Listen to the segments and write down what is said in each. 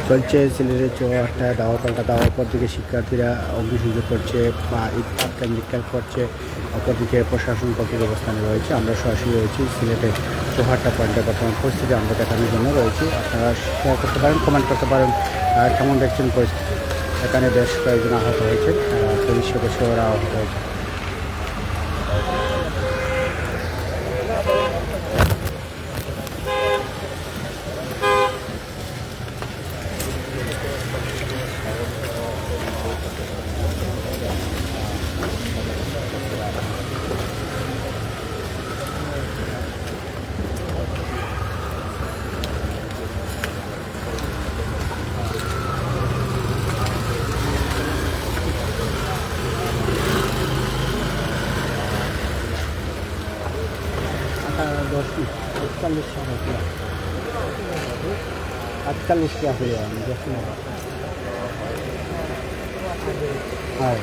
চলছে সিলেটের চৌহাট্টা দাওয়া পাল্টা দাওয়ার পর দিকে শিক্ষার্থীরা অগ্নিসংযোগ করছে বা ইটপাটকেল নিক্ষেপ করছে, অপরদিকে প্রশাসন কর্তৃক অবস্থানে রয়েছে। আমরা সরাসরি রয়েছি সিলেটের চৌহাট্টা পয়েন্টের বর্তমান পরিস্থিতি আমরা দেখানোর জন্য রয়েছি। আপনারা শেয়ার করতে পারেন, কমেন্ট করতে পারেন কেমন দেখছেন পরিস্থিতি। এখানে বেশ কয়েকজন আহত হয়েছেন, পুলিশ সদস্যরা আহত হয়েছে। अड़तालीस क्या हुआ हाँ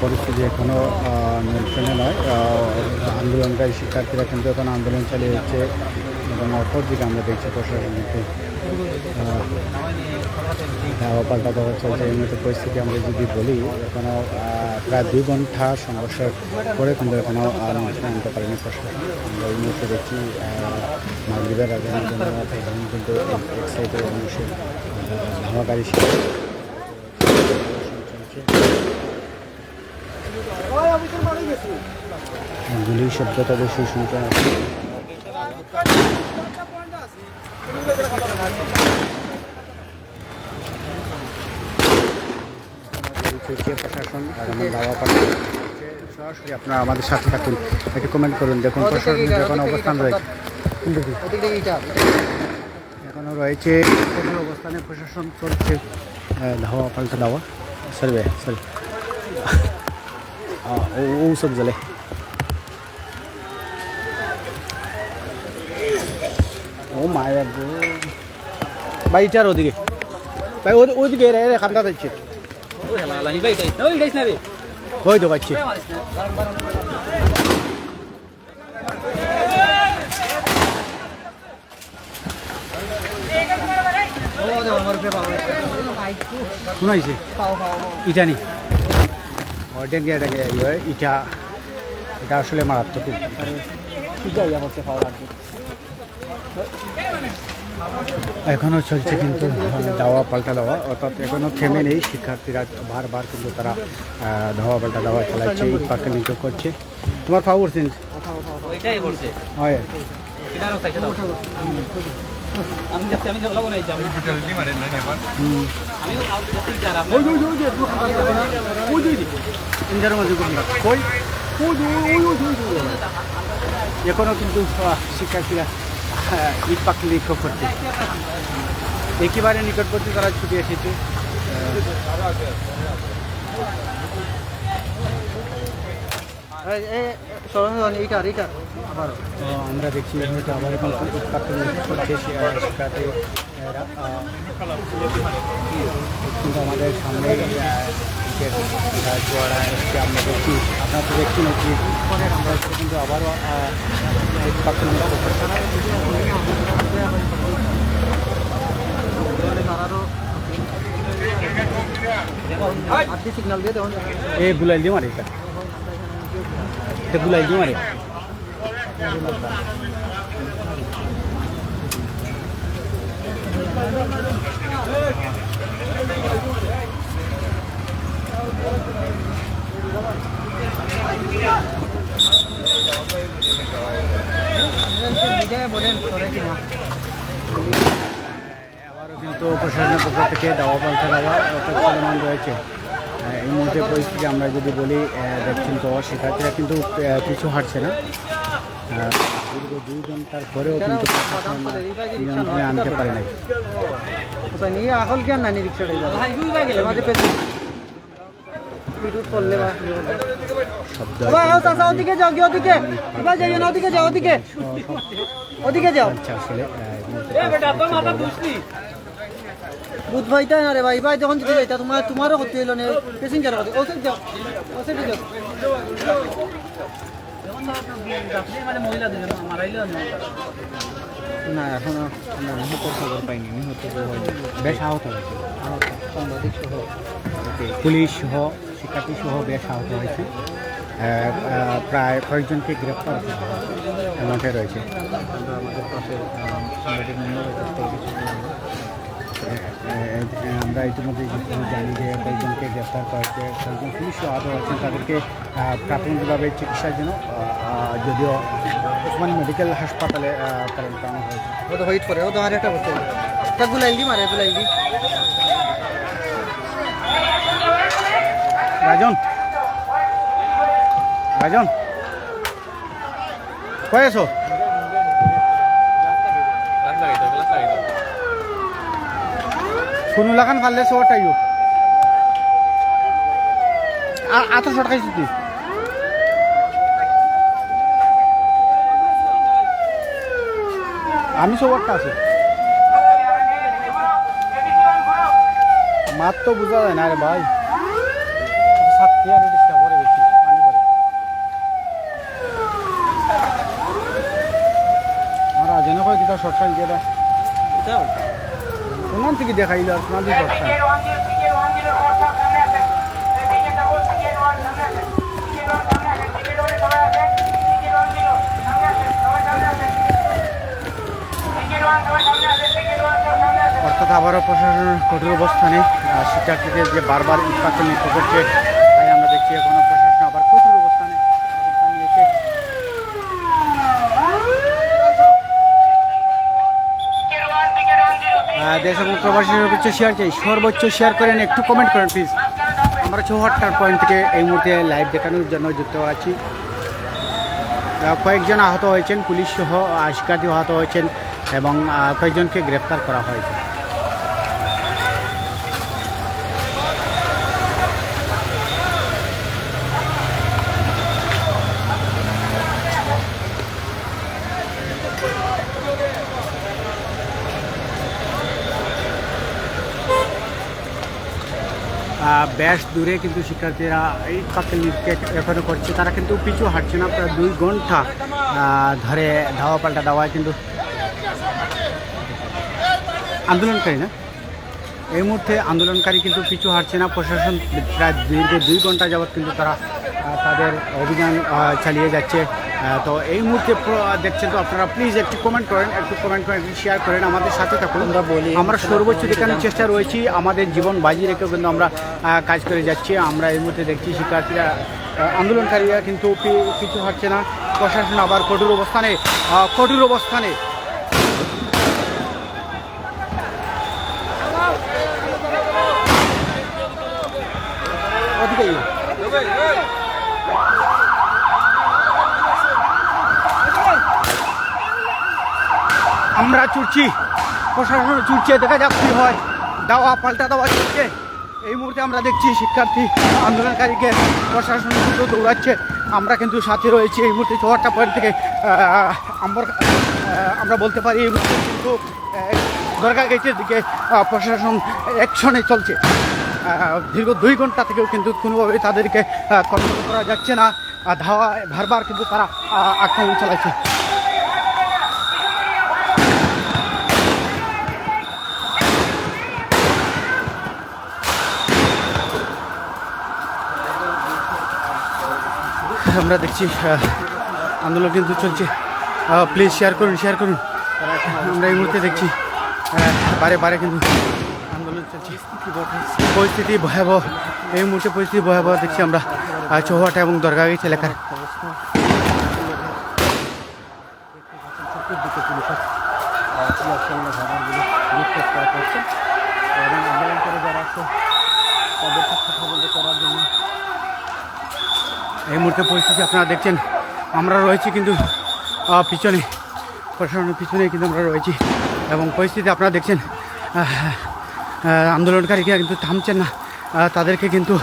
পরিস্থিতি এখনও নিয়ন্ত্রণে নয়। আন্দোলনকারী শিক্ষার্থীরা কিন্তু এখন আন্দোলন চালিয়ে যাচ্ছে এবং অপরদিকে আমরা দেখছি প্রশাসনকে ধাওয়া পাল্টা দেওয়া চলছে। এই মতো পরিস্থিতি আমরা যদি বলি এখনও প্রায় 2 ঘন্টা সংঘর্ষের পরে কিন্তু এখনও নিয়ন্ত্রণে আনতে পারেনি প্রশাসন। আমরা এই মুহূর্তে দেখছি মাগরিবের আগে কিন্তু এক সাইডের মানুষের ধাওয়াকারী চলছে। গুলির শব্দ তো অবশ্যই শুনতে হবে। প্রশাসন সরাসরি আপনারা আমাদের সাথে থাকুন, একটু কমেন্ট করুন। দেখুন প্রশাসন এখন অবস্থান রয়েছে, এখনও রয়েছে কঠোর অবস্থানে প্রশাসন চলছে ধাওয়া পাল্টা ধাওয়া। সরি সরি ও সব জলে ও মায়া গো ভাই ইটার ওদিকে ভাই ওদিকে খান্দা দিচ্ছে ওই তো পাচ্ছি শুনাইছে ইটা নি ইটা এটা আসলে মারাত্মক। এখনও চলছে কিন্তু দাওয়া পাল্টা দেওয়া, অর্থাৎ এখনও থেমে নেই। শিক্ষার্থীরা বারবার কিন্তু তারা ধাওয়া পাল্টা দেওয়া চালাচ্ছে, ইট পাটকেল নিক্ষেপ করছে। তোমার ফাও করছেন হয় এখনও কিন্তু শিক্ষার্থীরা ইট পাটকেল নিক্ষেপ করছে। একেবারে নিকটবর্তী তারা ছুটে এসেছে। আমরা দেখছি আবার এখন ইট পাটকেল নিক্ষেপ করছে শিক্ষার্থীরা, কিন্তু আমাদের সামনে জোয়ারা এসছে আমরা দেখছি। আপনারা তো দেখছি নাকি আমরা কিন্তু আবারও ইট পাটকেল নিক্ষেপ করছে। সিগনাল দিয়ে দেওয়া এ বুলাই দিয়ে মারে এটা বুলাই দিয়ে মারে আবারও কিন্তু প্রশাসনের পক্ষ থেকে দাওয়া পাল্টা দেওয়া চলমান রয়েছে। এই মুহূর্তে পরিস্থিতি আমরা যদি বলি দেখছেন তো শিক্ষার্থীরা কিন্তু কিছু হারছে না। দীর্ঘ 2 ঘন্টার পরেও কিন্তু নিয়ন্ত্রণে আনতে পারে নাই। শব্দ আসলে বুধ ভাইটা না রে ভাই ভাই যখন দিতে যাইতা তোমারও ক্ষতি হইল না প্যাসেঞ্জার ক্ষতি ওসে যাও ওসে যাও না এখনো আমরা নিহতের খবর পাইনি নিহত বেশ আহত হয়েছে সাংবাদিক সহ পুলিশ সহ শিক্ষার্থী সহ বেশ আহত হয়েছে প্রায় কয়েকজনকে গ্রেপ্তার এমনটাই রয়েছে। আমাদের পাশে সাংবাদিক আমরা ইতিমধ্যে জানি যে কয়েকজনকে গ্রেপ্তার করেছে, কয়েকজন পুলিশও আহত হয়েছেন, তাদেরকে প্রাথমিকভাবে চিকিৎসার জন্য যদিও ওসমান মেডিকেল হাসপাতালে প্রেরণ করানো হয়েছে। ও তো ওয়েট করে ও তো আর একটা করতে তা গুলাইলি মারে গুলাইলি রাজন কয় আছো? কোনো লাগান পারলে সবটাইও আর আতো সটকাইছি তুই আমি সবরটা আছি মাত তো বোঝা যায় না রে ভাই সাথে আর ডিস্টার্ব করে বেশি পানি করে আর আজনে কয় কিটা শর্টকাট দিয়ে দা ওনার থেকে দেখাইল আর তোমার দিকে শর্টকাট অর্থাৎ আবারও প্রশাসনের কঠোর অবস্থানে শিক্ষার্থীদের যে বারবার ইটপাটকে মৃত্যু করছে, তাই আমরা দেখছি এখনো প্রশাসন আবার কঠোর অবস্থানে নিয়েছে। দেশ এবং প্রবাসীর সর্বোচ্চ শেয়ার চাই, সর্বোচ্চ শেয়ার করেন, একটু কমেন্ট করেন প্লিজ। আমরা চৌহাট্টার পয়েন্ট থেকে এই মুহূর্তে লাইভ দেখানোর জন্য যুক্ত আছি। কয়েকজন আহত হয়েছেন, পুলিশ সহ শিক্ষার্থী আহত হয়েছেন এবং কয়েকজনকে গ্রেপ্তার করা হয়েছে। বেশ দূরে কিন্তু শিক্ষার্থীরা এই পাকেল নিক্ষেপ এখনও করছে, তারা কিন্তু পিছু হাঁটছে না। প্রায় 2 ঘন্টা ধরে ধাওয়া পাল্টা দাওয়ায় কিন্তু আন্দোলনকারী না এই মুহূর্তে আন্দোলনকারী কিন্তু পিছু হাঁটছে না। প্রশাসন প্রায় দীর্ঘ 2 ঘন্টা যাবৎ কিন্তু তারা তাদের অভিযান চালিয়ে যাচ্ছে। তো এই মুহূর্তে দেখছেন তো আপনারা, প্লিজ একটু কমেন্ট করেন, একটু শেয়ার করেন, আমাদের সাথে থাকুন। আমরা সর্বোচ্চ দেখানোর চেষ্টা রয়েছি, আমাদের জীবন বাজি রেখেও কিন্তু আমরা কাজ করে যাচ্ছি। আমরা এই মুহূর্তে দেখছি শিক্ষার্থীরা আন্দোলনকারীরা কিন্তু পিছু হাঁটছে না। প্রশাসন আবার কঠোর অবস্থানে আমরা চুরছি, প্রশাসন চুরছে, দেখা যাক কি হয়। দাওয়া পাল্টা দাওয়া চলছে। এই মুহূর্তে আমরা দেখছি শিক্ষার্থী আন্দোলনকারীকে প্রশাসন কিন্তু দৌড়াচ্ছে। আমরা কিন্তু সাথে রয়েছি এই মুহূর্তে চৌহাট্টা পয়েন্ট থেকে। আমরা বলতে পারি এই মুহূর্তে কিন্তু দরগা গেটের দিকে প্রশাসন অ্যাকশনে চলছে। দীর্ঘ 2 ঘন্টা থেকেও কিন্তু কোনোভাবেই তাদেরকে কন্ট্রোল করা যাচ্ছে না। ধাওয়া বারবার কিন্তু তারা আক্রমণ চালাচ্ছে। আমরা দেখছি আন্দোলন কিন্তু চলছে। প্লিজ শেয়ার করুন। আমরা এই মুহূর্তে দেখছি বারে কিন্তু আন্দোলন চলছে। পরিস্থিতি ভয়াবহ, এই মুহূর্তে পরিস্থিতি ভয়াবহ দেখছি আমরা চৌহাট্টা এবং দরগাগীচ এলাকার। এবং আন্দোলন করে যারা আছে তাদের সাথে কথা বলতে করার জন্য এই মুহূর্তে পরিস্থিতি আপনারা দেখছেন। আমরা রয়েছি কিন্তু পিছনে, প্রশাসনের পিছনে কিন্তু আমরা রয়েছি এবং পরিস্থিতি আপনারা দেখছেন। আন্দোলনকারীরা কিন্তু থামছেন না, তাদেরকে কিন্তু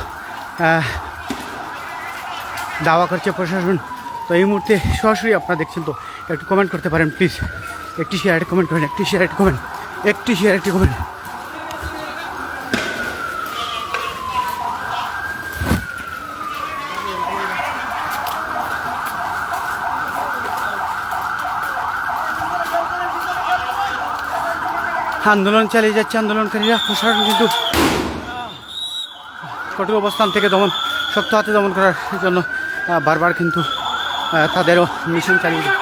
দাওয়া করছে প্রশাসন। তো এই মুহূর্তে সরাসরি আপনারা দেখছেন, তো একটু কমেন্ট করতে পারেন প্লিজ, একটি শেয়ার একটি কমেন্ট করেন, একটি শেয়ার একটি কমেন্ট, একটি শেয়ার একটি কমেন্ট। আন্দোলন চালিয়ে যাচ্ছে আন্দোলনকারীরা, প্রশাসন কিন্তু কঠোর অবস্থান থেকে শক্ত হাতে দমন করার জন্য বারবার কিন্তু তাদেরও মিশন চালিয়ে যায়।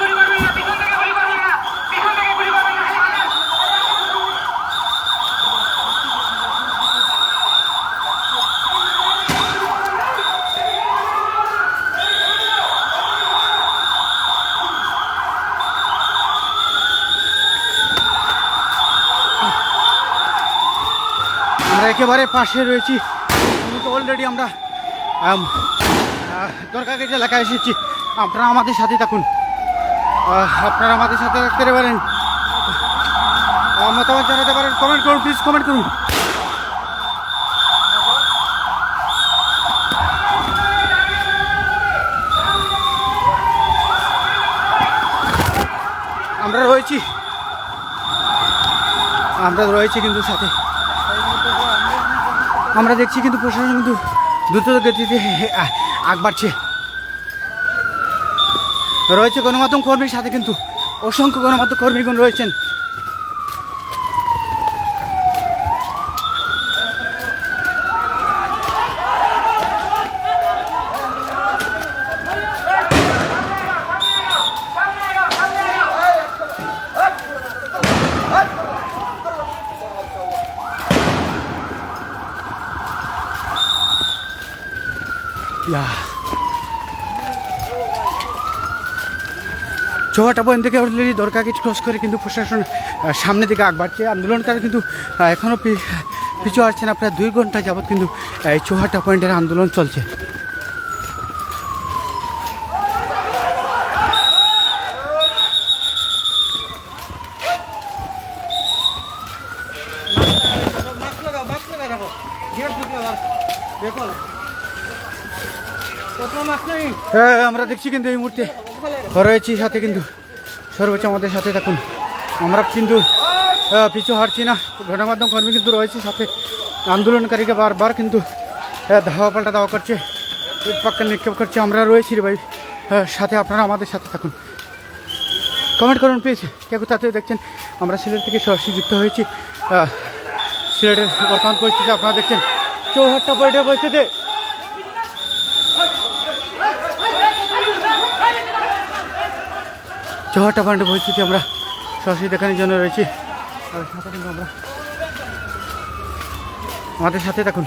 আমরা একেবারে পাশে রয়েছি, কিন্তু অলরেডি আমরা দরকারগেট এলাকায় এসেছি। আপনারা আমাদের সাথে থাকুন, আপনারা আমাদের সাথে থাকতে পারেন, মতামত জানাতে পারেন, কমেন্ট করুন প্লিজ, কমেন্ট করুন। আমরা রয়েছি কিন্তু সাথে, আমরা দেখছি কিন্তু প্রশাসন কিন্তু দ্রুত গতিতে আগ বাড়ছে। রয়েছে গণমাধ্যম কর্মীর সাথে, কিন্তু অসংখ্য গণমাধ্যম কর্মীগণ রয়েছেন। চৌহাটা পয়েন্ট থেকে অলরেডি দরকারগেট ক্রস করে কিন্তু প্রশাসন সামনের দিকে আগ বাড়ছে। আন্দোলনকারী কিন্তু এখনও পিছু আসছে না, প্রায় 2 ঘন্টা যাবৎ কিন্তু এই চৌহাটা পয়েন্টের আন্দোলন চলছে। আমরা দেখছি কিন্তু এই মুহূর্তে রয়েছি সাথে, কিন্তু সর্বোচ্চ আমাদের সাথে থাকুন, আমরা কিন্তু পিছু হারছি না। গণমাধ্যম কর্মী কিন্তু রয়েছে সাথে, আন্দোলনকারীকে বারবার কিন্তু ধাওয়া পাল্টা দাওয়া করছে, পাক্কা নিক্ষেপ করছে। আমরা রয়েছি রে ভাই সাথে, আপনারা আমাদের সাথে থাকুন, কমেন্ট করুন প্লিজ, কে কোথা থেকে দেখছেন। আমরা সিলেট থেকে সরাসরি যুক্ত হয়েছি। সিলেটের বর্তমান পরিস্থিতি আপনারা দেখছেন, চৌহাট্টা পয়েন্টের পরিস্থিতি। চৌহাট্টা পয়েন্টের পরিস্থিতি আমরা সরাসরি দেখানোর জন্য রয়েছি, আর সাথে কিন্তু আমরা আমাদের সাথে থাকুন।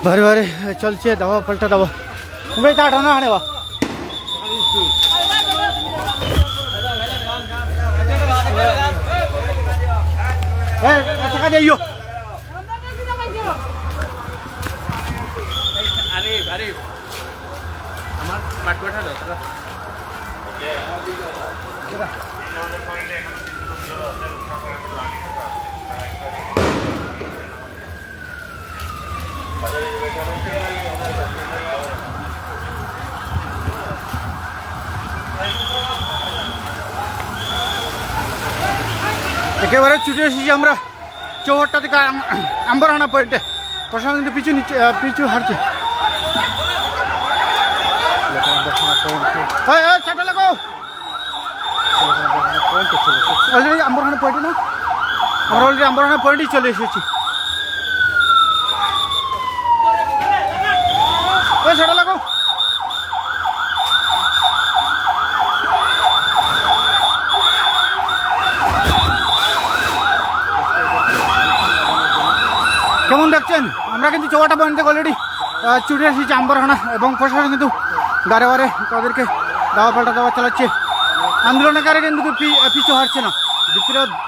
বারে বারে চলছে দাওয়া পাল্টা দাওয়া। তুমি চাটা না আনে বা টাকা দিয়ে আমার বাটুয়াটা দাও। একেবারে ছুটে এসেছি আমরা চৌহাট্টা থেকে আম্বরহানা পয়েন্টে। প্রশাসন কিন্তু পিছু হারছে। অলরেডি আম্বরহানা পয়েন্টে না, আমরা অলরেডি আম্বরহানা পয়েন্টেই চলে এসেছি। সেটা লাগো কেমন দেখছেন? আমরা কিন্তু চৌহাট্টা পয়েন্ট থেকে অলরেডি ছুটে এসেছি আম্বরহানা, এবং প্রশাসন কিন্তু বারে বারে তাদেরকে দাওয়া পাল্টা দাওয়া চালাচ্ছে। আন্দোলনকারী কিন্তু পিছু হারছে না,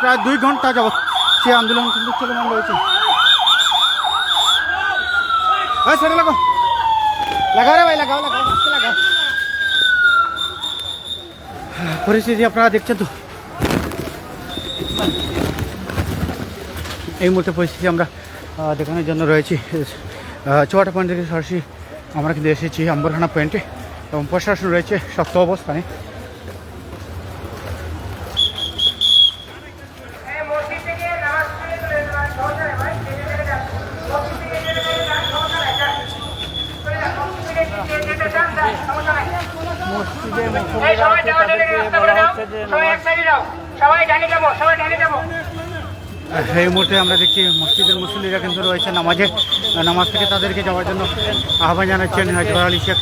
প্রায় 2 ঘন্টা যাবৎ সেই আন্দোলন কিন্তু চলমান রয়েছে। সেটা লাগাও লাগাও রে ভাই, লাগাও লাগাও লাগাও। পরিস্থিতি আপনারা দেখছেন তো। এই মুহূর্তে পরিস্থিতি আমরা দেখানোর জন্য রয়েছি চৌহাটা পয়েন্ট থেকে সরাসরি আমরা কিন্তু এসেছি আম্বরখানা পয়েন্টে এবং প্রশাসন রয়েছে শক্ত অবস্থানে। এই মুহূর্তে আমরা দেখছি মসজিদের মুসল্লিরা কিন্তু রয়েছে নামাজ থেকে তাদেরকে যাওয়ার জন্য আহ্বান জানাচ্ছেন জোহর আলী শেখ।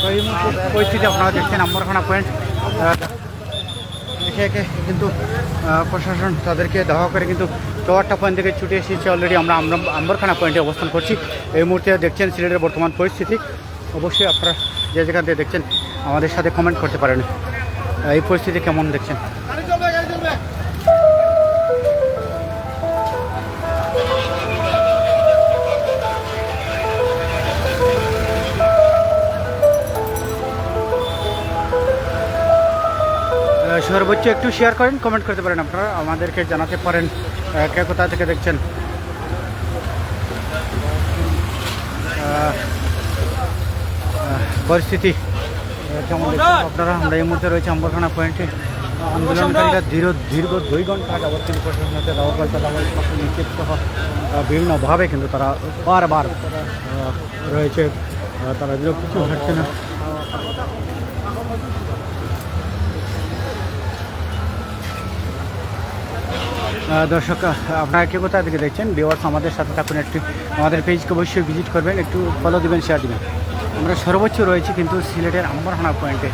তো এই মুহূর্তে পরিস্থিতি আপনারা দেখছেন আম্বরখানা পয়েন্ট একে একে কিন্তু প্রশাসন তাদেরকে ধাওয়া করে কিন্তু চৌহাট্টা পয়েন্ট থেকে ছুটে এসেছে অলরেডি। আমরা আম্বরখানা পয়েন্টে অবস্থান করছি। এই মুহূর্তে দেখছেন সিলেটের বর্তমান পরিস্থিতি। অবশ্যই আপনারা যে যেখান থেকে দেখছেন আমাদের সাথে কমেন্ট করতে পারেন এই পরিস্থিতি কেমন দেখছেন। সর্বোচ্চ একটু শেয়ার করেন, কমেন্ট করতে পারেন, আপনারা আমাদেরকে জানাতে পারেন কে কোথা থেকে দেখছেন। পরিস্থিতি কেমন দেখছেন আপনারা। আমরা এই মুহূর্তে রয়েছে আম্বরখানা পয়েন্টে। আন্দোলনকারীরা দীর্ঘ 2 ঘন্টা যাবত কিন্তু প্রশাসনের দাওয়া পাল্টা দাওয়া নিশ্চিত সহ বিভিন্নভাবে কিন্তু তারা বারবার রয়েছে, তারা কিছু ঘটছে না। দর্শক আপনারা কে কোথা থেকে দেখছেন, ভিউয়ার্স আমাদের সাথে থাকুন, একটু আমাদের পেজকে অবশ্যই ভিজিট করবেন, একটু ফলো দেবেন, শেয়ার দেবেন। আমরা সর্বোচ্চ রয়েছি কিন্তু সিলেটের আম্বরখানা পয়েন্টে।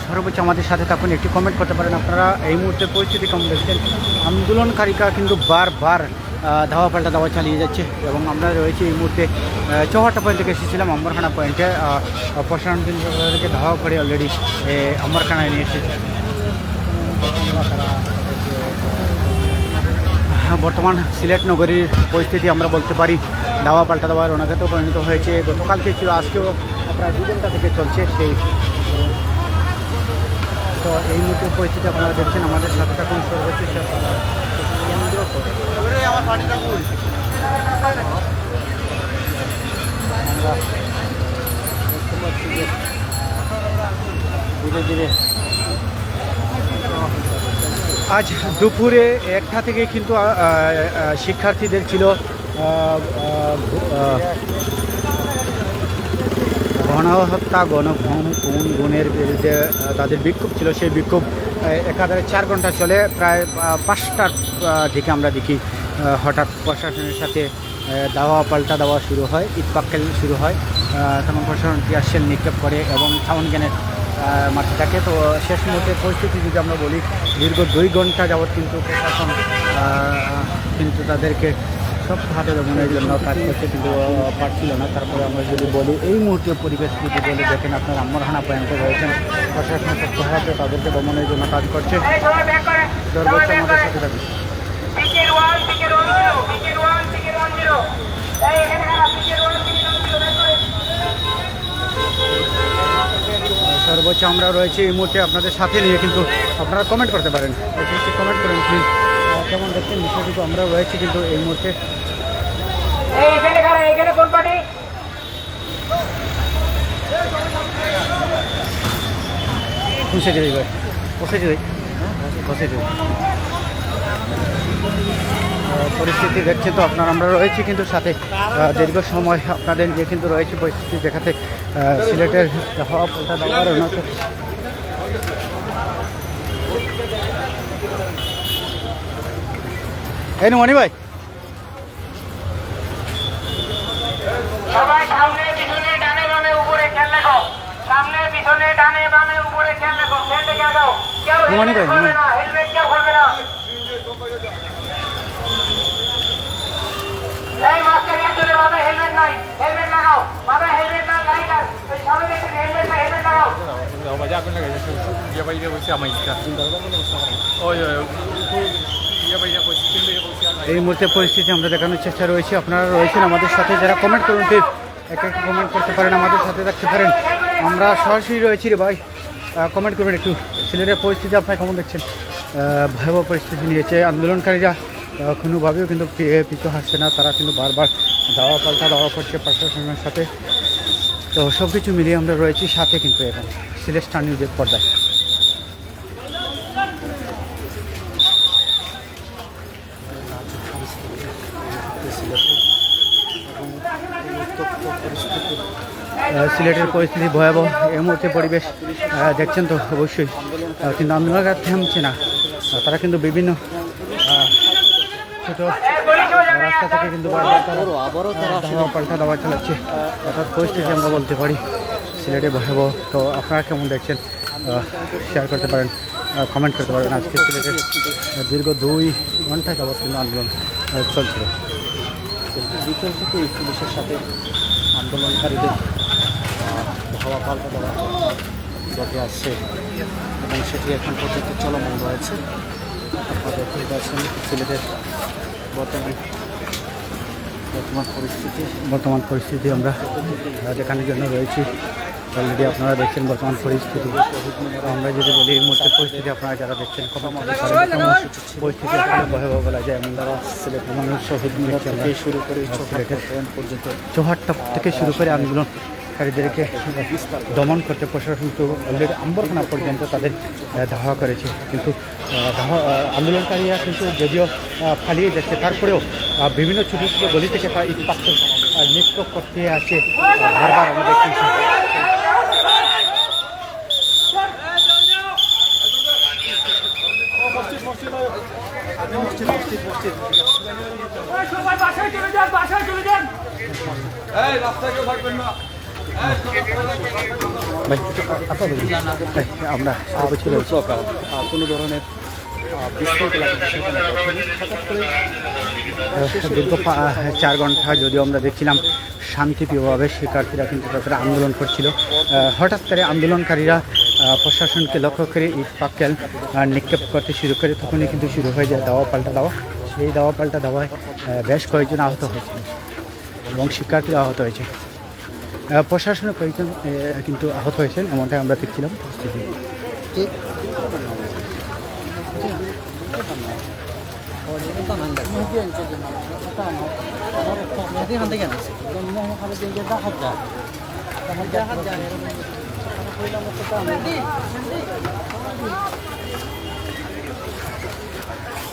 সর্বোচ্চ আমাদের সাথে থাকুন, একটু কমেন্ট করতে পারেন আপনারা এই মুহূর্তে পরিস্থিতি কেমন দেখছেন। আন্দোলনকারীরা কিন্তু বারবার ধাওয়া পাল্টা দাওয়া চালিয়ে যাচ্ছে এবং আমরা রয়েছি এই মুহূর্তে চৌহাট্টা পয়েন্ট থেকে এসেছিলাম আম্বরখানা পয়েন্টে। প্রশাসন কিন্তু তাদেরকে ধাওয়া করে অলরেডি আম্বরখানায় নিয়ে এসেছে। বর্তমান সিলেট নগরীর পরিস্থিতি আমরা বলতে পারি দাওয়া পাল্টা দাওয়ার অনাঘাতেও পরিণত হয়েছে। গতকালকে ছিল, আজকেও প্রায় 2 ঘন্টা থেকে চলছে সেই। তো এই মুহূর্তে পরিস্থিতি আপনারা দেখছেন, আমাদের সাথে থাকুন সর্বোচ্চ ধীরে ধীরে আজ দুপুরে 1টা থেকে কিন্তু শিক্ষার্থীদের ছিল গণহত্যা, গণভঙ্গ, গুণের বিরুদ্ধে তাদের বিক্ষোভ ছিল। সেই বিক্ষোভ একাধারে 4 ঘন্টা চলে। প্রায় 5টার দিকে আমরা দেখি হঠাৎ প্রশাসনের সাথে দাওয়া পাল্টা দেওয়া শুরু হয়, ইটপাটকেল শুরু হয়। তখন প্রশাসন টিয়ারশেল নিক্ষেপ করে এবং সাউন্ড গ্রেনেড মারতে থাকে। তো শেষ মুহূর্তে পরিস্থিতি যদি আমরা বলি, দীর্ঘ 2 ঘন্টা যাবৎ কিন্তু প্রশাসন কিন্তু তাদেরকে শক্তহাতে দমনের জন্য কাজ করতে কিন্তু পারছিল না। তারপরে আমরা যদি বলি এই মুহূর্তে পরিবেশ যদি বলে দেখেন আপনার আম্বরখানা পয়েন্টে রয়েছেন, প্রশাসন শক্তহাতে তাদেরকে দমনের জন্য কাজ করছে। সর্বোচ্চ আমাদের সাথে থাকবে। সর্বোচ্চ আমরা রয়েছি এই মুহূর্তে আপনাদের সাথে নিয়ে, কিন্তু আপনারা কমেন্ট করতে পারেন, কমেন্ট করেন প্লিজ কেমন দেখছেন বিষয়টি। আমরা রয়েছি কিন্তু এই মুহূর্তে পরিস্থিতি দেখছেন তো আপনারা। আমরা রয়েছি কিন্তু সাথে দীর্ঘ সময় আপনাদের নিয়ে কিন্তু রয়েছে পরিস্থিতি দেখাতে। সিলেটের হওয়া পাল্টা দেওয়ার এই মনি ভাই সবাই সামনে পিছনে ডানে বামে উপরে খেয়াল রাখো, সামনে পিছনে ডানে বামে উপরে খেয়াল রাখো, খেয়াল রেখে যাও। কেউ হেলমেট খুলবে না, হেলমেট কেউ খুলবে না। এই মাস্টার আসলে বাবা হেলমেট নাই, হেলমেট লাগাও বাবা, হেলমেট না লাগাও, ওই সবাই দেখেন হেলমেট না, হেলমেট লাগাও। এই মুহূর্তে পরিস্থিতি আমরা দেখানোর চেষ্টা রয়েছি। আপনারা রয়েছেন আমাদের সাথে, যারা কমেন্ট করুন প্লিজ একটা কমেন্ট করতে পারেন, আমাদের সাথে থাকতে পারেন। আমরা সরাসরি রয়েছি রে ভাই, কমেন্ট করবেন একটু। সিলেটের পরিস্থিতি আপনারা কেমন দেখছেন। ভয়াবহ পরিস্থিতি নিয়েছে। আন্দোলনকারীরা কোনোভাবেও কিন্তু পিছু হাসছে না, তারা কিন্তু বারবার দাওয়া পাল্টা দাওয়া করছে প্রশাসনের সাথে। তো সব কিছু মিলিয়ে আমরা রয়েছি সাথে কিন্তু এখন সিলেট স্টার নিউজের পর্দায়। সিলেটের পরিস্থিতি ভয়াবহ এই মুহূর্তে পরিবেশ দেখছেন তো অবশ্যই, কিন্তু আন্দোলনকারী থামছে না। তারা কিন্তু বিভিন্ন ছোট রাস্তা থেকে কিন্তু বারবার তারা দাওয়া পাল্টা দাওয়া চালাচ্ছে, অর্থাৎ পরিস্থিতি আমরা বলতে পারি সিলেটে ভয়াবহ। তো আপনারা কেমন দেখছেন শেয়ার করতে পারেন, কমেন্ট করতে পারেন। আজকে সিলেটের দীর্ঘ 2 ঘন্টা যাবৎ কিন্তু আন্দোলন চলছিল। বিকেল থেকে পুলিশের সাথে আন্দোলনকারীদের ধাওয়া পাল্টা দেওয়া ঘটে আসছে এবং সেটি এখন পর্যন্ত চলমান রয়েছে। আপনারা দেখতে পাচ্ছেন সিলেটের বর্তমান পরিস্থিতি আমরা দেখানোর জন্য রয়েছি। অলরেডি আপনারা দেখছেন বর্তমান পরিস্থিতি। আমরা যদি বলি এই মুহূর্তে পরিস্থিতি আপনারা যারা দেখছেন পরিস্থিতি আসলে ভয়াবহ বলা যায়। এমন দ্বারা সিলেটের মানুষ শহীদ মিনার থেকে শুরু করে পর্যন্ত চৌহাট্টা থেকে শুরু করে আন্দোলনকারীদেরকে দমন করতে প্রশাসন তো অলরেডি আম্বরখানা পর্যন্ত তাদের ধাওয়া করেছে। কিন্তু আন্দোলনকারীরা কিন্তু যদিও পালিয়ে যাচ্ছে, তারপরেও বিভিন্ন ছোটো ছোটো গলি থেকে তারা ইস্পাত নৃত্য করতে আসে বারবার আমরা দেখতেছি। আমরা কোনো ধরনের দীর্ঘ 4 ঘন্টা যদিও আমরা দেখছিলাম শান্তিপ্রিয়ভাবে শিক্ষার্থীরা কিন্তু তারা আন্দোলন করছিল। হঠাৎ করে আন্দোলনকারীরা প্রশাসনকে লক্ষ্য করে ইট পাক্কেল নিক্ষেপ করতে শুরু করে, তখনই কিন্তু শুরু হয়ে যায় দাওয়া পাল্টা দাওয়া। সেই দাওয়া পাল্টা দাওয়ায় বেশ কয়েকজন আহত হয়েছিল এবং শিক্ষার্থীরা আহত হয়েছে। প্রশাসনের কয়েকজন কিন্তু আহত হয়েছেন এমনটাই আমরা দেখছিলাম।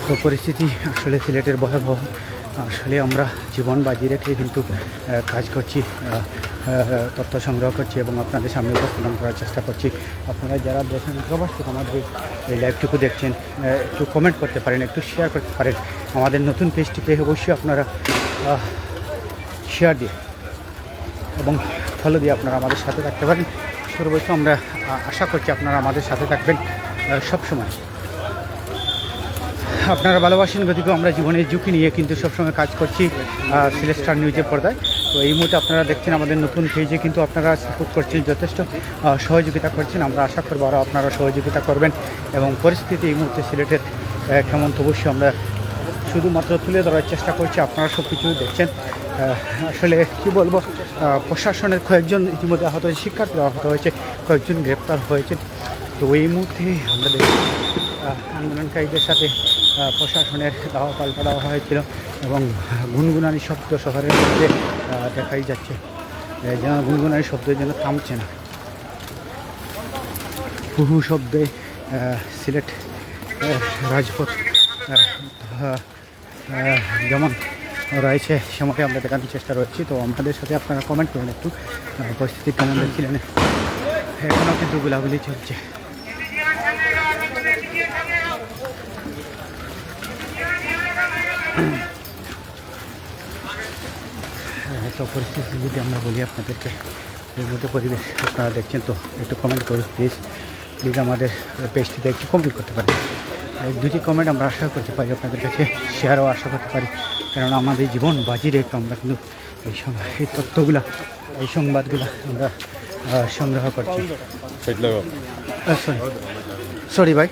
তো পরিস্থিতি আসলে সিলেটের ভয়াবহ। আসলে আমরা জীবন বাজি রেখে কিন্তু কাজ করছি, তথ্য সংগ্রহ করছি এবং আপনাদের সামনে উপস্থাপন করার চেষ্টা করছি। আপনারা যারা দেখেন প্রবাস থেকে আমাদের এই লাইভটুকু দেখছেন, একটু কমেন্ট করতে পারেন, একটু শেয়ার করতে পারেন। আমাদের নতুন পেজটিকে অবশ্যই আপনারা শেয়ার দিয়ে এবং ফলো দিয়ে আপনারা আমাদের সাথে থাকতে পারেন। সর্বোচ্চ আমরা আশা করছি আপনারা আমাদের সাথে থাকবেন সবসময়। আপনারা ভালোবাসেন গতিকে আমরা জীবনের ঝুঁকি নিয়ে কিন্তু সবসময় কাজ করছি সিলেট স্টার নিউজের পর্দায়। তো এই মুহূর্তে আপনারা দেখছেন আমাদের নতুন পেজে কিন্তু আপনারা সাপোর্ট করছেন, যথেষ্ট সহযোগিতা করছেন। আমরা আশা করবো আরও আপনারা সহযোগিতা করবেন এবং পরিস্থিতি এই মুহূর্তে সিলেটের কেমন তো অবশ্যই আমরা শুধুমাত্র তুলে ধরার চেষ্টা করছি। আপনারা সব কিছু দেখছেন। আসলে কী বলবো, প্রশাসনের কয়েকজন ইতিমধ্যে আহত হয়েছে, শিক্ষার্থীরা আহত হয়েছে, কয়েকজন গ্রেপ্তার হয়েছে। তো এই মুহূর্তে আমরা দেখি আন্দোলনকারীদের সাথে প্রশাসনের দাওয়া পাল্টা দেওয়া হয়েছিল এবং গুনগুনানি শব্দ শহরের মধ্যে দেখাই যাচ্ছে, যেন গুনগুনানি শব্দ যেন থামছে না। বহু শব্দে সিলেট রাজপথ যেমন রয়েছে সেমনটাই আমরা দেখানোর চেষ্টা রয়েছি। তো আমাদের সাথে আপনারা কমেন্ট করুন একটু পরিস্থিতি কেমন দেখছিলেন। এখনও কিন্তু গোলাগুলি চলছে। তো পরিস্থিতি যদি আমরা বলি আপনাদেরকে, এর মধ্যে পরিবেশ আপনারা দেখছেন, তো একটু কমেন্ট করুন প্লিজ। আমাদের পেজটিতে একটু কমেন্ট করতে পারেন। 2টি কমেন্ট আমরা আশা করতে পারি আপনাদের কাছে, শেয়ারও আশা করতে পারি, কারণ আমাদের জীবন বাজি রেখে আমরা কিন্তু এই তথ্যগুলা, এই সংবাদগুলো আমরা সংগ্রহ করছি। সরি ভাই।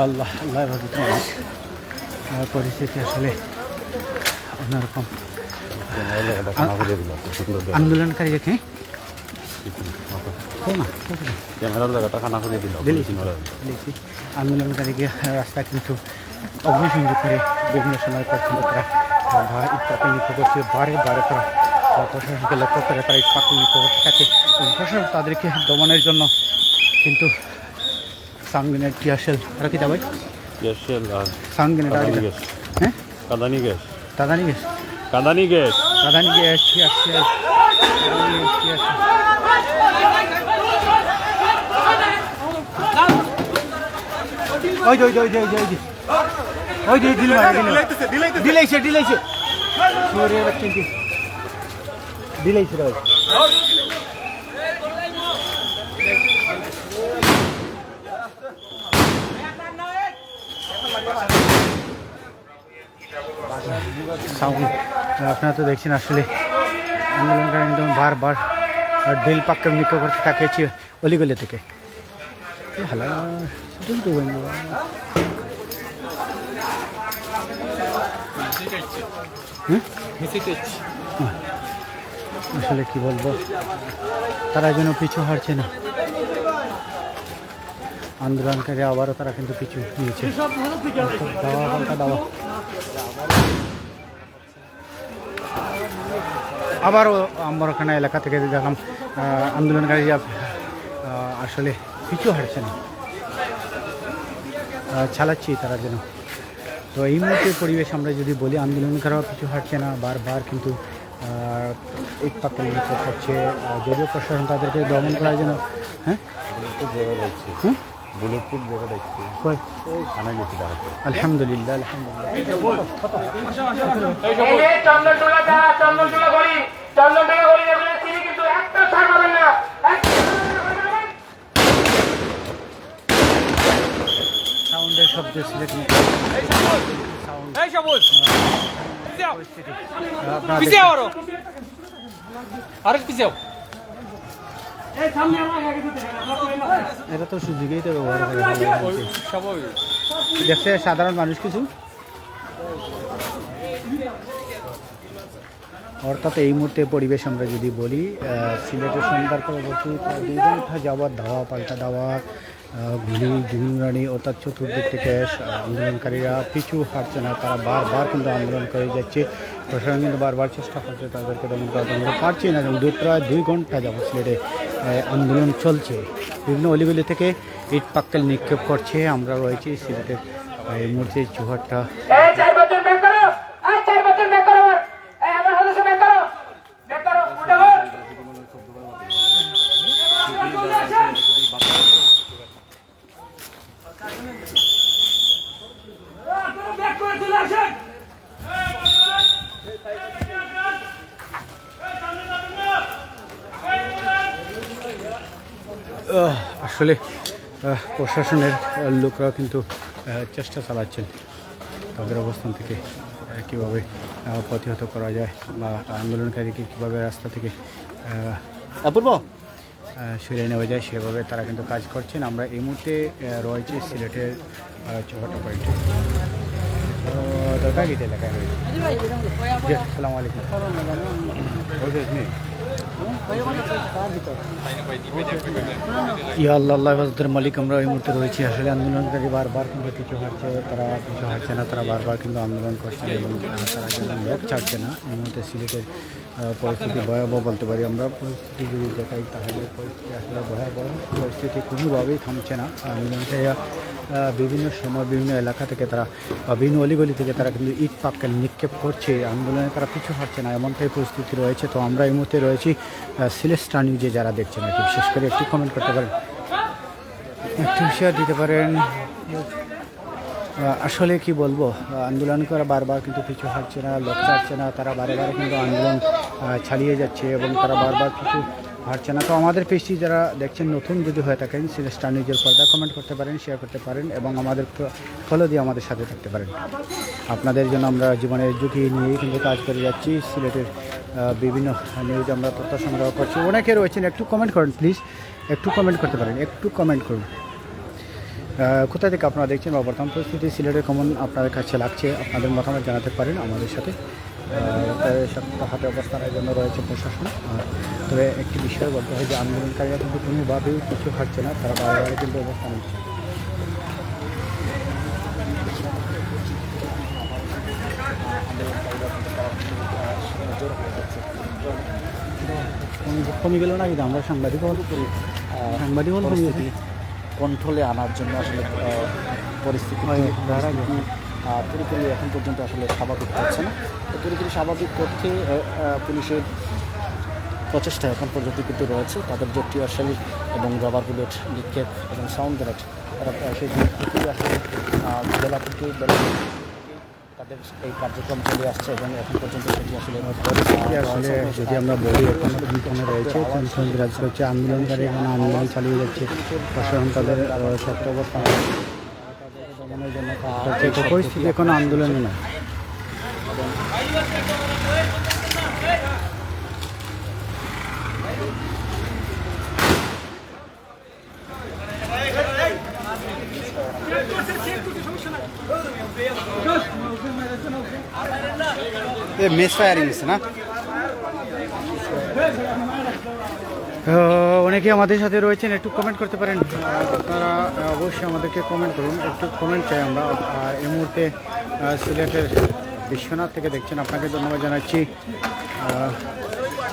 আল্লাহ আল্লাহ পরিস্থিতি আসলে অন্যরকম আন্দোলনকারীকে আন্দোলনকারীকে রাস্তা কিন্তু অগ্নিসংযোগ করে বিভিন্ন সময় পর্যন্ত তারা ইটপাটকেল নিক্ষেপ করছে, বারে বারে তারা প্রশাসনকে লক্ষ্য করে তারা ইটপাটকেল নিক্ষেপ করতে থাকে। প্রশাসন তাদেরকে দমনের জন্য কিন্তু সাউন্ড টিয়ারশেল আর কি ভাই সাউন্ড হ্যাঁ কাদানি গ্যাস কাদানি গ্যাস কাদানি গ্যাস কাদানি গ্যাস টিয়ারশেল ওই যে ওই যে ওই যে ওই যে ওই যে ওই যে দিল দিলাইছে দিলাইছে দিলাইছে ভাই সাউন্ড আপনারা তো দেখছেন আসলে আন্দোলনকারী একদম বারবার ডেল পাক্কা নিক্ষেপ করতে তাকিয়েছি অলিগলি থেকে হ্যালো আসলে কি বলবো তারা যেন পিছু হারছে না আন্দোলনকারী আবারও তারা কিন্তু পিছু নিয়েছে দাওয়া পাল্টা দাওয়া আবারও আম্বরখানা এলাকা থেকে দেখলাম আন্দোলনকারী আসলে পিছু হারছে না চালাচ্ছি তারা যেন তো এই মুহূর্তে পরিবেশ আমরা যদি বলি আন্দোলনকারীরাও পিছু হারছে না বারবার কিন্তু ইট পাটকেল নিক্ষেপ করছে যদিও প্রশাসন তাদেরকে দমন করার জন্য হ্যাঁ আলহামদুলিল্লাহ সাউন্ডের শব্দ সিলেট এটা তো সুযোগেই তো ব্যবহার করে দেখছে সাধারণ মানুষ কিছু অর্থাৎ এই মুহূর্তে পরিবেশ আমরা যদি বলি সিলেটের সন্ধ্যার পরবর্তী 2 ঘন্টা যাওয়ার ধাওয়া পাল্টা দেওয়া গুলি গুলিরানি অর্থাৎ চতুর্দিক থেকে আন্দোলনকারীরা পিছু হাঁটছে না তারা বারবার কিন্তু আন্দোলন করে যাচ্ছে প্রশাসন কিন্তু বারবার চেষ্টা করছে তাদেরকে দমন করার জন্য পারছে না এবং প্রায় 2 ঘন্টা যাবত সিলেটে আন্দোলন চলছে বিভিন্ন অলিগলি থেকে ইট পাটকেল নিক্ষেপ করছে আমরা রয়েছি সিলেটের এই মুহূর্তে চুহাট্টা আসলে প্রশাসনের লোকরা কিন্তু চেষ্টা চালাচ্ছেন তাদের অবস্থান থেকে কীভাবে প্রতিহত করা যায় বা আন্দোলনকারীকে কীভাবে রাস্তা থেকে সরিয়ে নেওয়া যায় সেভাবে তারা কিন্তু কাজ করছেন আমরা এই মুহূর্তে রয়েছি সিলেটের চৌহাট্টা পয়েন্টে দরকার গীত এলাকায় রয়েছে জি আসসালামু আলাইকুম ইয়া আল্লাহ হজরতের মালিক আমরা এই মুহূর্তে রয়েছি আসলে আন্দোলনকারী বারবার কিন্তু পিছু হাঁটছে তারা পিছু হাঁটছে না তারা বারবার কিন্তু আন্দোলন করছে এবং তারা কিন্তু লোক ছাড়ছে না এই মুহূর্তে সিলেটের পরিস্থিতি ভয়াবহ বলতে পারি আমরা পরিস্থিতি যদি দেখাই তাহলে পরিস্থিতি আসলে ভয়াবহ পরিস্থিতি কোনোভাবেই থামছে না আন্দোলনকারীরা বিভিন্ন সময় বিভিন্ন এলাকা থেকে তারা বিভিন্ন অলিগলি থেকে তারা কিন্তু ইট পাটকেল নিক্ষেপ করছে আন্দোলনে তারা পিছু হাঁটছে না এমনটাই পরিস্থিতি রয়েছে তো আমরা এই মুহূর্তে রয়েছি সিলেট স্টার নিউজে যারা দেখছেন আর কি বিশেষ করে একটু কমেন্ট করতে পারেন একটু শেয়ার দিতে পারেন আসলে কি বলবো আন্দোলন করা বারবার কিন্তু পিছু হাঁটছে না লোক ছাড়ছে না তারা বারে বারে কিন্তু আন্দোলন চালিয়ে যাচ্ছে এবং তারা বারবার পিছু হাঁটছে না তো আমাদের পেজটি যারা দেখছেন নতুন যদি হয়ে থাকেন সিলেট স্টার নিউজের পর্দা কমেন্ট করতে পারেন শেয়ার করতে পারেন এবং আমাদের ফলো দিয়ে আমাদের সাথে থাকতে পারেন আপনাদের জন্য আমরা জীবনের ঝুঁকি নিয়েই কিন্তু কাজ করে যাচ্ছি সিলেটের বিভিন্ন নিউজ আমরা তথ্য সংগ্রহ করছি অনেকে রয়েছেন একটু কমেন্ট করুন প্লিজ একটু কমেন্ট করতে পারেন একটু কমেন্ট করুন কোথা থেকে আপনারা দেখছেন বা বর্তমান পরিস্থিতি সিলেটের কেমন আপনাদের কাছে লাগছে আপনাদের মতামত জানাতে পারেন আমাদের সাথে তাদের শক্ত হাতে অবস্থানের জন্য রয়েছে প্রশাসন। তবে একটি বিষয় বলতে হয় যে আন্দোলনকারীরা কিন্তু কোনোভাবেই কিছু খাচ্ছে না, তারা বারে কিন্তু অবস্থান নিচ্ছে। কমে গেল না কিন্তু আমরা সাংবাদিক পরিস্থিতি কন্ট্রোলে আনার জন্য আসলে পরিস্থিতি পুরোপুরি এখন পর্যন্ত আসলে স্বাভাবিক হচ্ছে না। তো পুরোপুরি স্বাভাবিক করতে পুলিশের প্রচেষ্টা এখন পর্যন্ত কিন্তু রয়েছে। তাদের যে টিয়ারশেল এবং রাবার বুলেট নিক্ষেপ এবং সাউন্ড গ্রেনেড তারা সেই দিক থেকেই আসলে বেলা থেকে তাদের এই কার্যক্রম চলে আসছে এবং এখন পর্যন্ত সেটি আসলে পরিস্থিতি আসলে যদি আমরা বলি এখনো কমে রয়েছে, টেনশন বিরাজ করছে, আন্দোলনকারী এখানে আন্দোলন চালিয়ে যাচ্ছে, প্রশাসন তাদের শক্ত অবস্থান দমনের জন্য কাজ করছে। তো পরিস্থিতি এখনো আন্দোলনে নয়। মিস ফায়ারিং না, অনেকে আমাদের সাথে রয়েছেন, একটু কমেন্ট করতে পারেন আপনারা, অবশ্যই আমাদেরকে কমেন্ট করুন, একটু কমেন্ট চাই আমরা। এই মুহূর্তে সিলেটের বিশ্বনাথ থেকে দেখছেন, আপনাকে ধন্যবাদ জানাচ্ছি।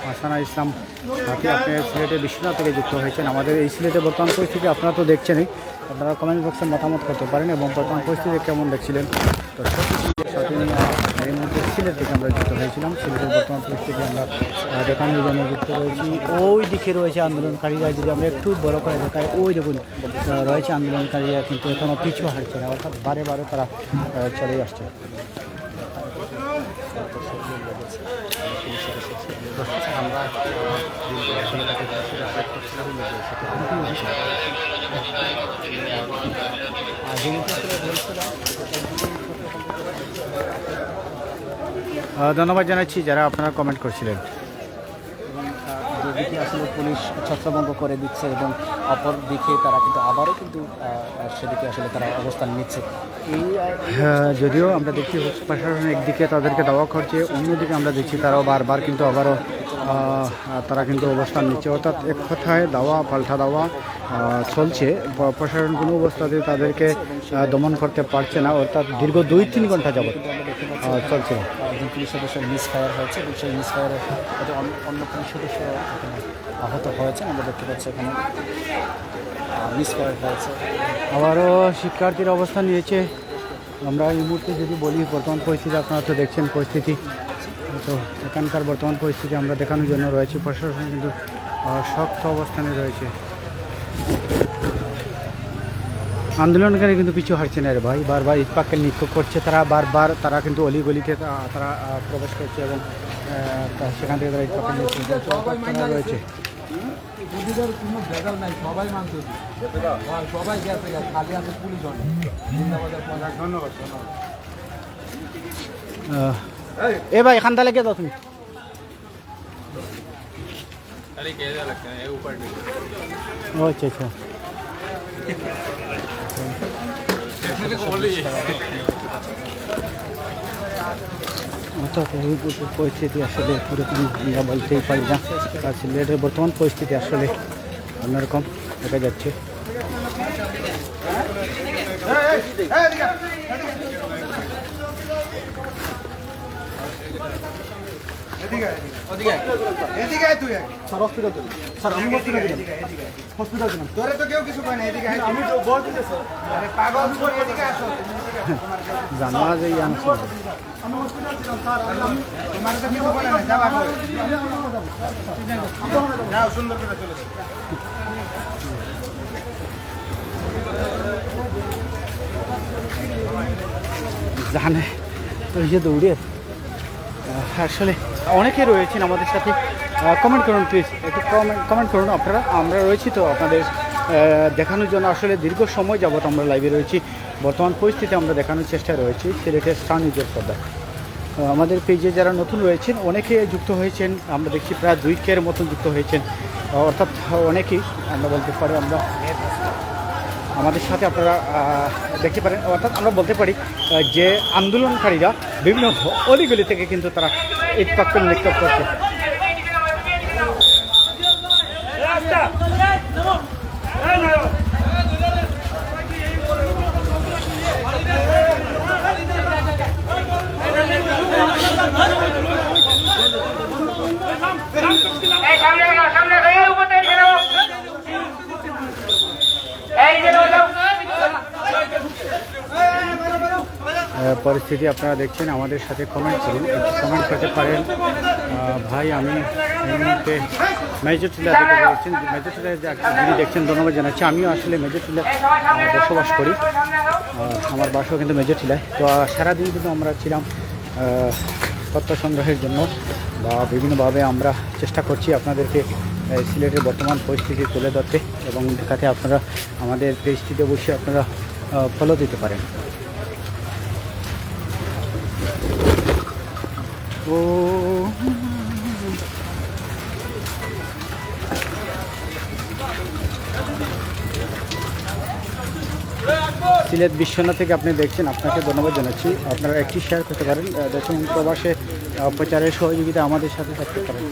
হাসানা ইসলাম সাথী, আপনি সিলেটের বিশ্বনাথ থেকে যুক্ত হয়েছেন। আমাদের এই সিলেটের বর্তমান পরিস্থিতি আপনারা তো দেখছেনই, আপনারা কমেন্ট বক্সে মতামত করতে পারেন এবং বর্তমান পরিস্থিতি কেমন দেখছিলেন। তো সাথে এই মুহূর্তে সিলেট থেকে আমরা যুক্ত হয়েছিলাম। সিলেটের বর্তমান পরিস্থিতি আমরা দেখানোর জন্য যুক্ত রয়েছি। ওই দিকে রয়েছে আন্দোলনকারীরা, যদি আমরা একটু বড় করে দেখাই, ওই দেখুন রয়েছে আন্দোলনকারীরা, কিন্তু এখনও পিছু হাঁটছে না, অর্থাৎ বারে বারে তারা চলে আসছে। ধন্যবাদ জানাচ্ছি যারা আপনারা কমেন্ট করছিলেন। যেদিকে আসলে পুলিশ ছত্রভঙ্গ করে দিচ্ছে এবং অপর দিকে তারা কিন্তু আবারও কিন্তু সেদিকে আসলে তারা অবস্থান নিচ্ছে। এই যদিও আমরা দেখছি প্রশাসন একদিকে তাদেরকে দাওয়া করছে, অন্যদিকে আমরা দেখছি তারাও বারবার কিন্তু আবারও তারা কিন্তু অবস্থান নিচ্ছে, অর্থাৎ এক কথায় দাওয়া পাল্টা দাওয়া চলছে। প্রশাসন কোনো অবস্থাতে তাদেরকে দমন করতে পারছে না, অর্থাৎ দীর্ঘ 2-3 ঘন্টা যাবত চলছে। পুলিশ সদস্যের মিসফায়ার হয়েছে এবং সেই মিসফায়ারে অন্য পুলিশ সদস্য আহত হয়েছে, আমরা দেখতে পাচ্ছি এখানে মিসফায়ার হয়েছে। আবারও শিক্ষার্থীরা অবস্থান নিয়েছে। আমরা এই মুহূর্তে যদি বলি বর্তমান পরিস্থিতি, আপনারা তো দেখছেন পরিস্থিতি, তো এখানকার বর্তমান পরিস্থিতি আমরা দেখানোর জন্য রয়েছে। প্রশাসন কিন্তু শক্ত অবস্থানে রয়েছে। আন্দোলনকারী কিন্তু পিছু হাঁটছে না রে ভাই, বারবার ইটপাটকেল নিক্ষেপ করছে তারা, বারবার তারা কিন্তু অলিগলিতে তারা প্রবেশ করছে এবং সেখান থেকে তারা ইটপাটকেল নিক্ষেপ রয়েছে। এ ভাই এখান থেকে দাও তুমি, ও আচ্ছা আচ্ছা। পরিস্থিতি আসলে পুরোপুরি আমরা বলতেই পারি না, সিলেটের বর্তমান পরিস্থিতি আসলে অন্যরকম দেখা যাচ্ছে। জানা যে জানে তো ইয়ে দৌড়ে আসলে অনেকে রয়েছেন আমাদের সাথে। কমেন্ট করুন প্লিজ, একটু কমেন্ট করুন আপনারা। আমরা রয়েছি তো আপনাদের দেখানোর জন্য, আসলে দীর্ঘ সময় যাবত আমরা লাইভে রয়েছি। বর্তমান পরিস্থিতি আমরা দেখানোর চেষ্টায় রয়েছি সিলেটের স্থান নিজের পর্দায়। আমাদের পেজে যারা নতুন রয়েছেন অনেকে যুক্ত হয়েছেন, আমরা দেখছি প্রায় 2K মতন যুক্ত হয়েছেন, অর্থাৎ অনেকেই আমরা বলতে পারি। আমরা আমাদের সাথে আপনারা দেখতে পারেন, অর্থাৎ আমরা বলতে পারি যে আন্দোলনকারীরা বিভিন্ন অলিগলি থেকে কিন্তু তারা ইট পাটকেল নিক্ষেপ করছে। পরিস্থিতি আপনারা দেখছেন, আমাদের সাথে কমেন্ট করুন, একটু কমেন্ট করতে পারেন। ভাই আমি এই মুহূর্তে মেজরটিলা থেকে দেখছেন, মেজরটিলা যিনি দেখছেন ধন্যবাদ জানাচ্ছি। আমিও আসলে মেজরটিলায় বসবাস করি, আমার বাসাও কিন্তু মেজরটিলায়। তো সারাদিন কিন্তু আমরা ছিলাম তথ্য সংগ্রহের জন্য বা বিভিন্নভাবে আমরা চেষ্টা করছি আপনাদেরকে সিলেটের বর্তমান পরিস্থিতি তুলে ধরতে এবং দেখাতে। আপনারা আমাদের পেজটিতে বসে আপনারা ফলো দিতে পারেন। ও সিলেট বিশ্বনাথ থেকে আপনি দেখছেন, আপনাকে ধন্যবাদ জানাচ্ছি। আপনারা একটি শেয়ার করতে পারেন, দেশের প্রবাসে প্রচারের সহযোগিতা আমাদের সাথে থাকতে পারেন।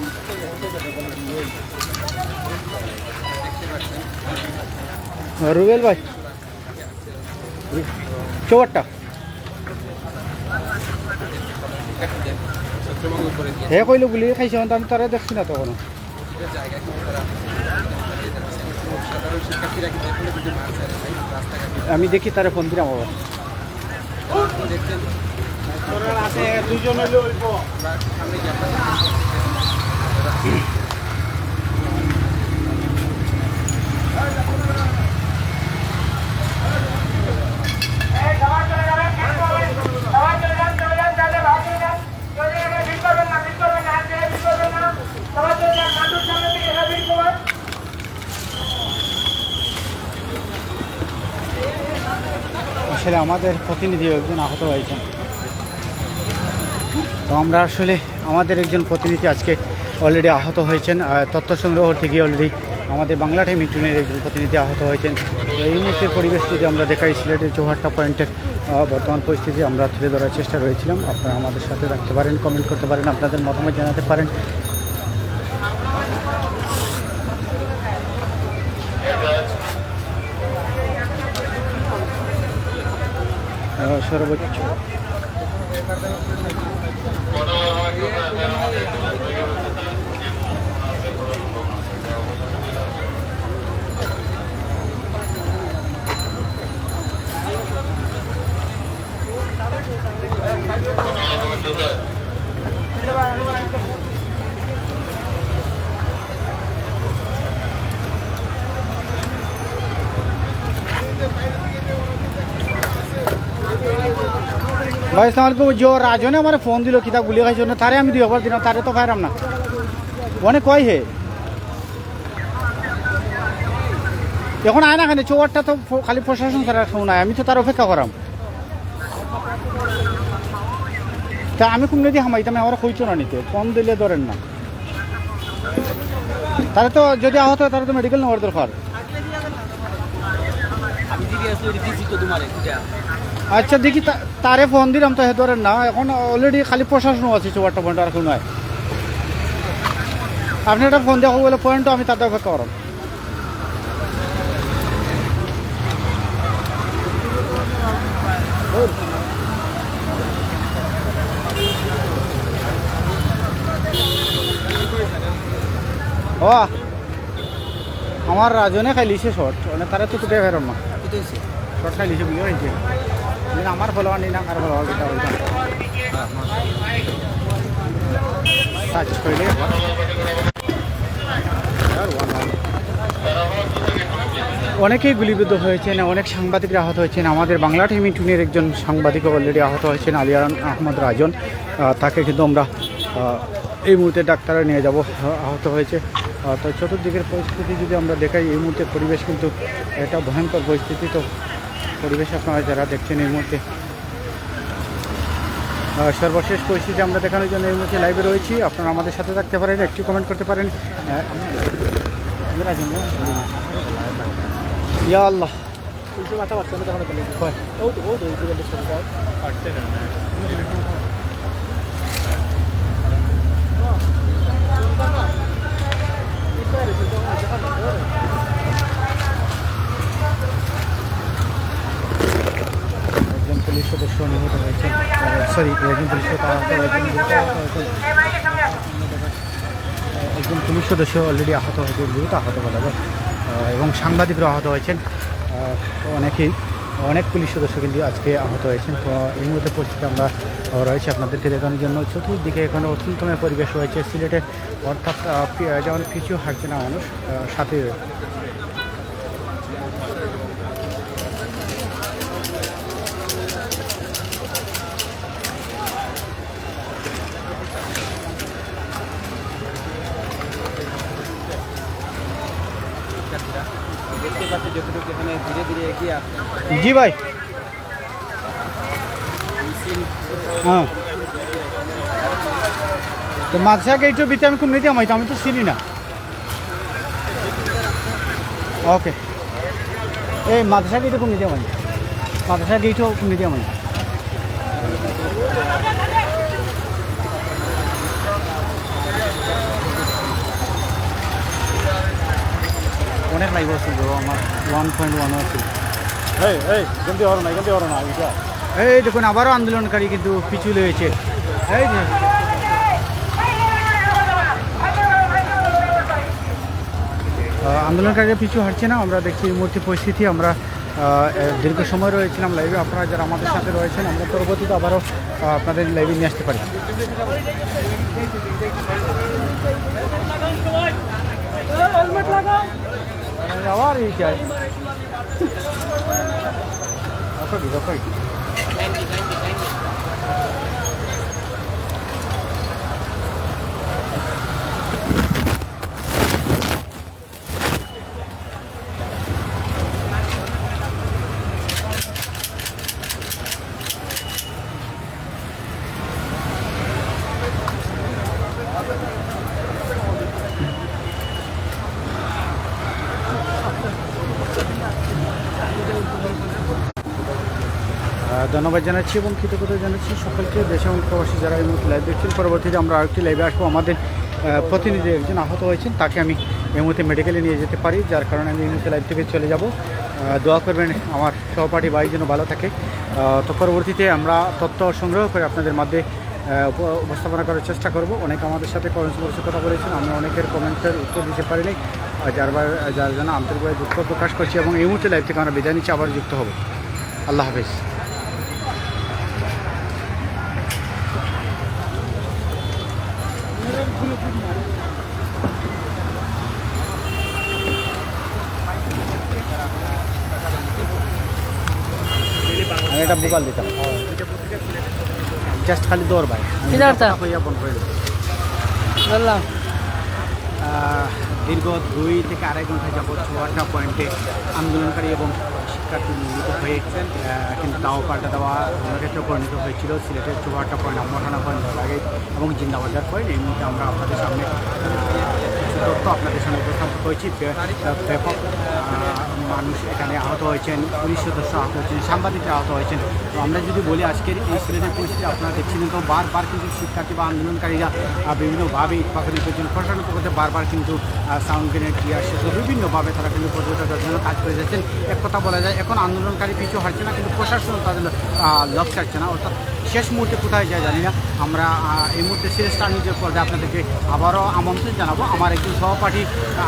রুবেল ভাই চৌয়ারটা হে কইলো গুলি খাইছে, আমি তারা দেখছি না তখন। আমি দেখি তারা ফোন দিলাম আবার। আসলে আমাদের প্রতিনিধি একজন আহত হয়েছেন, তো আমরা আসলে আমাদের একজন প্রতিনিধি আজকে অলরেডি আহত হয়েছেন। তথ্য সংগ্রহ থেকে অলরেডি আমাদের বাংলা টাইম মিটুনের একজন প্রতিনিধি আহত হয়েছেন। এই মুহূর্তের পরিবেশ যদি আমরা দেখাই, সিলেটের চৌহাট্টা পয়েন্টের বর্তমান পরিস্থিতি আমরা তুলে ধরার চেষ্টা রয়েছিলাম। আপনারা আমাদের সাথে রাখতে পারেন, কমেন্ট করতে পারেন, আপনাদের মতামত জানাতে পারেন। সর্বোচ্চ ভাই সালামালাইকুম। যে রাজনে আমার ফোন দিল কিতা গুলি খাইছ না, তারে আমি 2 বার দিলাম, তারে তো পাইলাম না। অনেক কয় হে এখন আয় না, খানে চৌয়ারটা তো খালি প্রশাসন ছাড়া শোনায়, আমি তো তার অপেক্ষা করাম। তা আমি কোন নদী হামাইতাম, আমার কইছো না নিতে, ফোন দিলে ধরেন না। তাহলে তো যদি আহত হয় তাহলে তো মেডিকেল নেওয়ার দরকার। আচ্ছা দেখি, তারে ফোন দিলাম তো হে ধরেন না। এখন অলরেডি খালি প্রশাসনও আছে চৌয়ারটা পয়েন্ট, আর কোনো আপনি একটা ফোন দেখো বলে পয়েন্টও আমি তাদের অপেক্ষা করাম। ও আমার রাজনে খাইলিছে শর্ট, মানে তারা তো তুকে ফেরম না, শর্ট খাইলিছে বুঝে হয়েছে। আমার ফলোয়ার নিলাম, আর ফলোয়ার যেটা হইতাম সার্চ করলে অনেকেই গুলিবিদ্ধ হয়েছেন, অনেক সাংবাদিকরা আহত হয়েছেন। আমাদের বাংলা টাইম মিটুনের একজন সাংবাদিক অলরেডি আহত হয়েছেন, আলিয়ান আহমদ রাজন। তাকে কিন্তু আমরা এই মুহূর্তে ডাক্তারে নিয়ে যাব, আহত হয়েছে। তো চতুর্দিকের পরিস্থিতি যদি আমরা দেখাই, এই মুহূর্তে পরিবেশ কিন্তু একটা ভয়ঙ্কর পরিস্থিতি। তো পরিবেশ আপনারা যারা দেখছেন এই মুহূর্তে সর্বশেষ পরিস্থিতি আমরা দেখানোর জন্য এই মুহূর্তে লাইভে রয়েছি। আপনারা আমাদের সাথে থাকতে পারেন, একটু কমেন্ট করতে পারেন। ইয়া আল্লাহ, একজন পুলিশ সদস্য নিহত হয়েছেন, সরি একজন পুলিশ একজন পুলিশ সদস্য অলরেডি আহত হয়েছে, দ্রুত আহত বলা যায়, এবং সাংবাদিকরা আহত হয়েছেন। অনেক পুলিশ সদস্য কিন্তু আজকে আহত হয়েছেন। তো এই মুহূর্তে পরিস্থিতি আমরা রয়েছে আপনাদেরকে দেখানোর জন্য। চতুর্দিকে এখানে অত্যন্তময় পরিবেশ রয়েছে সিলেটে, অর্থাৎ যেমন পিছু হাঁটছে না মানুষ, সাথে জি ভাই, হ্যাঁ তো মাঝা গেটের ভিতরে আমি কমিয়ে দিলাম, আমি তো চিনি না। ওকে, এই মাদ্রাসা গেটও কমিয়ে দিলাম, মাদ্রাসা গেটও কমিয়ে দিলাম। অনেক লাইভ আছে আমার 1.1 আছে। এই দেখুন আবারও আন্দোলনকারী কিন্তু পিছু লেগেছে। এই যে আন্দোলনকারীরা পিছু হাঁটছে না, আমরা দেখছি এই মুহূর্তে পরিস্থিতি। আমরা দীর্ঘ সময় রয়েছিলাম লাইভে, আপনারা যারা আমাদের সাথে রয়েছেন আমরা পরবর্তীতে আবারও আপনাদের লাইভে নিয়ে আসতে পারি। আবার এই চাই ধন্যবাদ জানাচ্ছি এবং কৃতজ্ঞতা জানাচ্ছি সকলকে, দেশ এবং প্রবাসী যারা এই মুহূর্তে লাইভ দেখছেন। পরবর্তীতে আমরা আরেকটি লাইভে আসবো। আমাদের প্রতিনিধি একজন আহত হয়েছেন, তাকে আমি এই মুহূর্তে মেডিকেলে নিয়ে যেতে পারি, যার কারণে আমি এই মুহূর্তে লাইভ থেকে চলে যাব। দোয়া করবেন আমার সহপাঠী ভাই যেন ভালো থাকে। তো পরবর্তীতে আমরা তথ্য সংগ্রহ করে আপনাদের মধ্যে উপস্থাপনা করার চেষ্টা করব। অনেকে আমাদের সাথে কমেন্টস কথা বলেছেন, আমি অনেকের কমেন্টের উত্তর দিতে পারিনি, যার জন্য আন্তরিকভাবে দুঃখ প্রকাশ করছি এবং এই মুহূর্তে লাইভ থেকে আমরা বিদায় নিচ্ছি, আবার যুক্ত হব। আল্লাহ হাফেজ। আমি এটা বুকাল দিতাম জাস্ট খালি দৌড় ভাই বললাম দীর্ঘ 2 থেকে 2.5 ঘন্টা যাবৎ চুয়াড্ডা পয়েন্টে আন্দোলনকারী এবং শিক্ষার্থী নিহত হয়ে কিন্তু তাও পাল্টা দেওয়া ক্ষেত্রে পরিণত হয়েছিল সিলেটের চুয়াড্ডা পয়েন্ট, আমবাটানা পয়েন্ট, আগে এবং জিন্দাবাজার পয়েন্ট। এই মুহূর্তে আমরা আপনাদের সামনে তথ্য আপনাদের সামনে উপস্থাপন করেছি। ব্যাপক মানুষ এখানে আহত হয়েছেন, পুলিশ সদস্য আহত হয়েছেন, সাংবাদিকরা আহত হয়েছেন। তো আমরা যদি বলি আজকের এই সিলেটের পরিস্থিতি আপনারা দেখছিলেন, তো বারবার কিন্তু শিক্ষার্থী বা আন্দোলনকারীরা বিভিন্নভাবে ইটপাখনের জন্য প্রশাসন করতে বারবার কিন্তু সাউন্ড গ্রেনেড দিয়ে আসছে, তো বিভিন্নভাবে তারা কিন্তু প্রতিরোধের জন্য কাজ করে যাচ্ছেন। এক কথা বলা যায় এখন আন্দোলনকারী পিছু হাঁটছে না, কিন্তু প্রশাসন তাদের লক্ষ্য ছাড়ছে না, অর্থাৎ শেষ মুহূর্তে কোথায় যায় জানি না। আমরা এই মুহূর্তে সিরিয়াস টার্নিংয়ের পর্যায়ে আপনাদেরকে আবারও আমন্ত্রণ জানাবো। আমার একজন সহপাঠী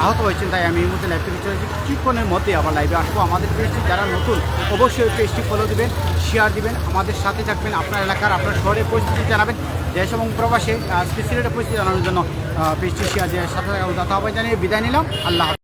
আহত হয়েছেন, তাই আমি এই মুহূর্তে লাইভ থেকে চলেছি। কিছুক্ষণের মধ্যে আবার লাইভে আসবো। আমাদের পেজটি যারা নতুন অবশ্যই পেজটি ফলো দিবেন, শেয়ার দিবেন, আমাদের সাথে থাকবেন, আপনার এলাকার আপনার শহরের পরিস্থিতি জানাবেন, দেশ এবং প্রবাসে সিলেটের পরিস্থিতি জানানোর জন্য পেজটি শেয়ার দেওয়ার সাথে কথা হবে জানিয়ে বিদায় নিলাম। আল্লাহ।